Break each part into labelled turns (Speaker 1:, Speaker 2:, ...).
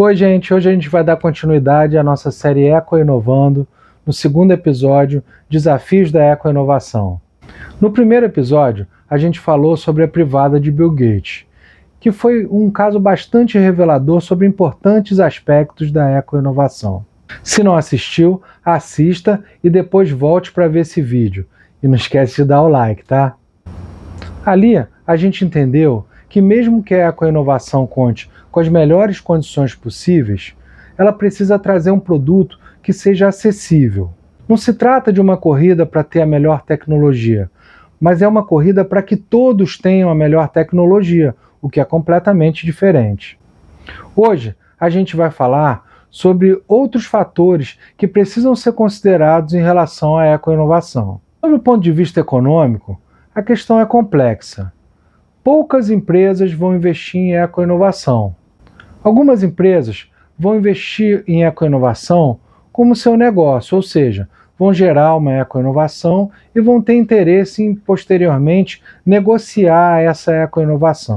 Speaker 1: Oi, gente! Hoje a gente vai dar continuidade à nossa série Eco-Inovando, no segundo episódio, Desafios da Eco-Inovação. No primeiro episódio, a gente falou sobre a privada de Bill Gates, que foi um caso bastante revelador sobre importantes aspectos da eco-inovação. Se não assistiu, assista e depois volte para ver esse vídeo. E não esquece de dar o like, tá? Ali, a gente entendeu que mesmo que a eco-inovação conte com as melhores condições possíveis, ela precisa trazer um produto que seja acessível. Não se trata de uma corrida para ter a melhor tecnologia, mas é uma corrida para que todos tenham a melhor tecnologia, o que é completamente diferente. Hoje, a gente vai falar sobre outros fatores que precisam ser considerados em relação à eco-inovação. Sob o ponto de vista econômico, a questão é complexa. Poucas empresas vão investir em eco-inovação. Algumas empresas vão investir em eco-inovação como seu negócio, ou seja, vão gerar uma eco-inovação e vão ter interesse em, posteriormente, negociar essa eco-inovação.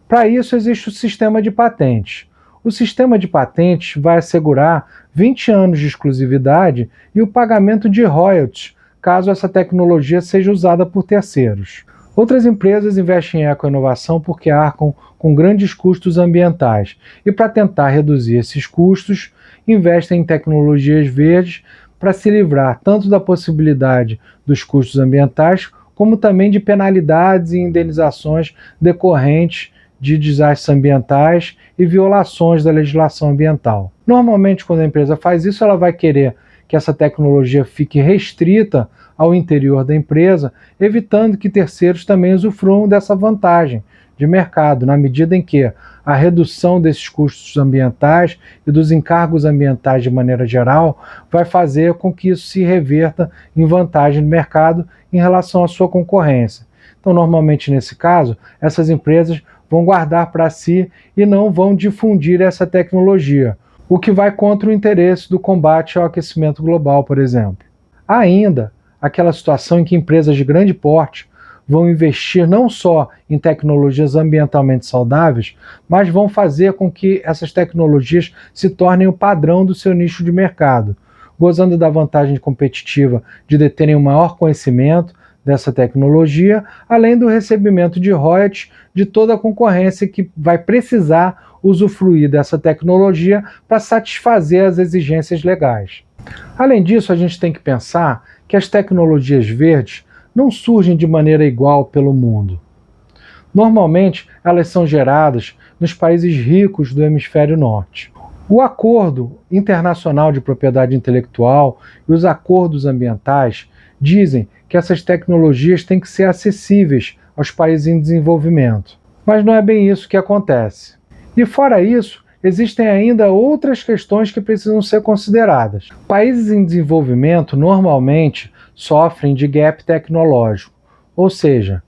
Speaker 1: Para isso, existe o sistema de patentes. O sistema de patentes vai assegurar 20 anos de exclusividade e o pagamento de royalties, caso essa tecnologia seja usada por terceiros. Outras empresas investem em eco-inovação porque arcam com grandes custos ambientais e, para tentar reduzir esses custos, investem em tecnologias verdes para se livrar tanto da possibilidade dos custos ambientais, como também de penalidades e indenizações decorrentes de desastres ambientais e violações da legislação ambiental. Normalmente, quando a empresa faz isso, ela vai querer que essa tecnologia fique restrita ao interior da empresa, evitando que terceiros também usufruam dessa vantagem de mercado, na medida em que a redução desses custos ambientais e dos encargos ambientais de maneira geral vai fazer com que isso se reverta em vantagem de mercado em relação à sua concorrência. Então, normalmente, nesse caso, essas empresas vão guardar para si e não vão difundir essa tecnologia, o que vai contra o interesse do combate ao aquecimento global, por exemplo. Há ainda aquela situação em que empresas de grande porte vão investir não só em tecnologias ambientalmente saudáveis, mas vão fazer com que essas tecnologias se tornem o padrão do seu nicho de mercado, gozando da vantagem competitiva de deterem um maior conhecimento dessa tecnologia, além do recebimento de royalties de toda a concorrência que vai precisar usufruir dessa tecnologia para satisfazer as exigências legais. Além disso, a gente tem que pensar que as tecnologias verdes não surgem de maneira igual pelo mundo. Normalmente, elas são geradas nos países ricos do hemisfério norte. O Acordo Internacional de Propriedade Intelectual e os acordos ambientais dizem que essas tecnologias têm que ser acessíveis aos países em desenvolvimento. Mas não é bem isso que acontece. E fora isso, existem ainda outras questões que precisam ser consideradas. Países em desenvolvimento normalmente sofrem de gap tecnológico, ou seja,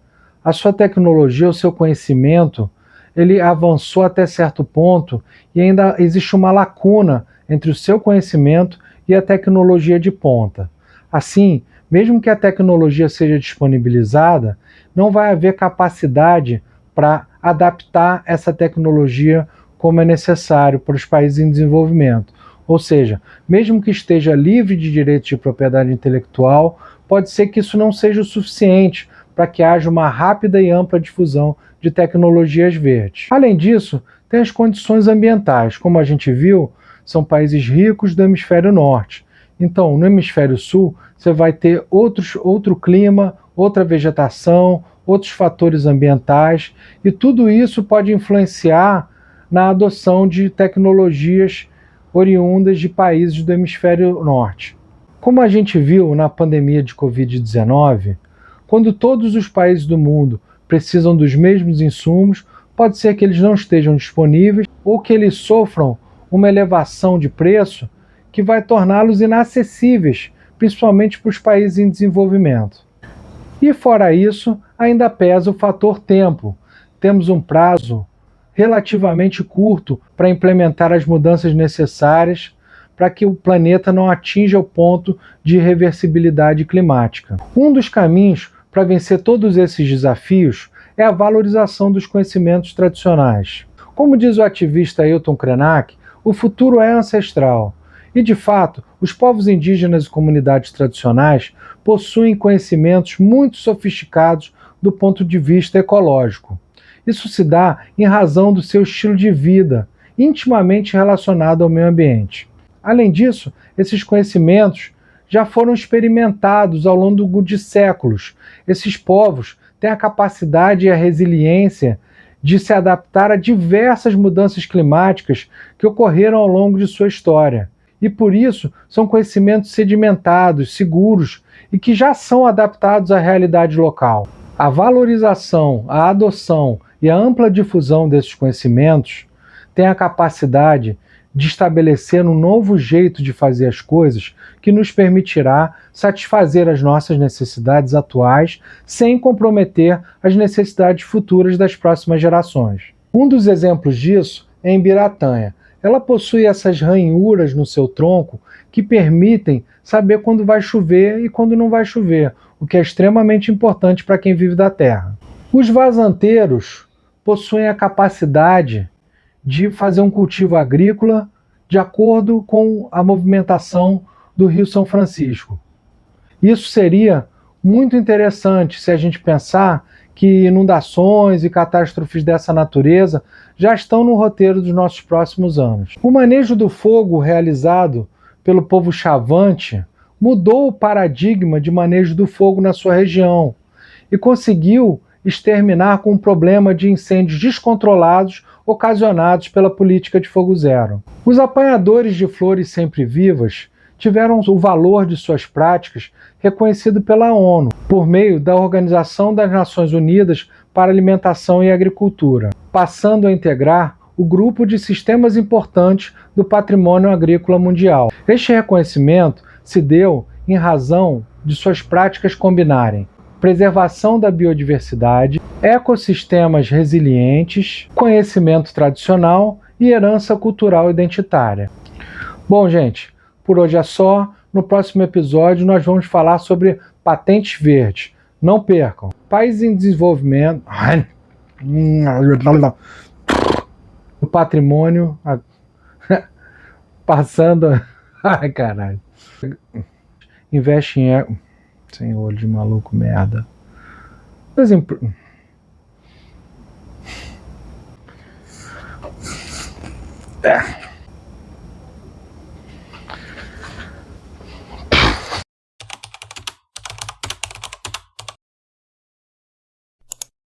Speaker 1: a sua tecnologia, o seu conhecimento, ele avançou até certo ponto e ainda existe uma lacuna entre o seu conhecimento e a tecnologia de ponta. Assim, mesmo que a tecnologia seja disponibilizada, não vai haver capacidade para adaptar essa tecnologia como é necessário para os países em desenvolvimento. Ou seja, mesmo que esteja livre de direitos de propriedade intelectual, pode ser que isso não seja o suficiente para que haja uma rápida e ampla difusão de tecnologias verdes. Além disso, tem as condições ambientais. Como a gente viu, são países ricos do hemisfério norte. Então, no hemisfério sul, você vai ter outro clima, outra vegetação, outros fatores ambientais, e tudo isso pode influenciar na adoção de tecnologias oriundas de países do hemisfério norte. Como a gente viu na pandemia de Covid-19, quando todos os países do mundo precisam dos mesmos insumos, pode ser que eles não estejam disponíveis ou que eles sofram uma elevação de preço que vai torná-los inacessíveis, principalmente para os países em desenvolvimento. E fora isso, ainda pesa o fator tempo. Temos um prazo relativamente curto para implementar as mudanças necessárias para que o planeta não atinja o ponto de reversibilidade climática. Um dos caminhos para vencer todos esses desafios é a valorização dos conhecimentos tradicionais. Como diz o ativista Ailton Krenak, o futuro é ancestral. E, de fato, os povos indígenas e comunidades tradicionais possuem conhecimentos muito sofisticados do ponto de vista ecológico. Isso se dá em razão do seu estilo de vida, intimamente relacionado ao meio ambiente. Além disso, esses conhecimentos já foram experimentados ao longo de séculos. Esses povos têm a capacidade e a resiliência de se adaptar a diversas mudanças climáticas que ocorreram ao longo de sua história. E por isso são conhecimentos sedimentados, seguros e que já são adaptados à realidade local. A valorização, a adoção e a ampla difusão desses conhecimentos tem a capacidade de estabelecer um novo jeito de fazer as coisas que nos permitirá satisfazer as nossas necessidades atuais sem comprometer as necessidades futuras das próximas gerações. Um dos exemplos disso é em Biratanha. Ela possui essas ranhuras no seu tronco que permitem saber quando vai chover e quando não vai chover, o que é extremamente importante para quem vive da terra. Os vazanteiros possuem a capacidade de fazer um cultivo agrícola de acordo com a movimentação do Rio São Francisco. Isso seria muito interessante se a gente pensar que inundações e catástrofes dessa natureza já estão no roteiro dos nossos próximos anos. O manejo do fogo realizado pelo povo Chavante mudou o paradigma de manejo do fogo na sua região e conseguiu exterminar com o problema de incêndios descontrolados ocasionados pela política de fogo zero. Os apanhadores de flores sempre vivas tiveram o valor de suas práticas reconhecido pela ONU, por meio da Organização das Nações Unidas para a Alimentação e Agricultura, passando a integrar o grupo de sistemas importantes do patrimônio agrícola mundial. Este reconhecimento se deu em razão de suas práticas combinarem preservação da biodiversidade, ecossistemas resilientes, conhecimento tradicional e herança cultural identitária. Bom, gente, por hoje é só. No próximo episódio nós vamos falar sobre patentes verdes. Não percam. Países em desenvolvimento... O patrimônio... Passando... Ai, caralho. Investe em... Sem olho de maluco, merda.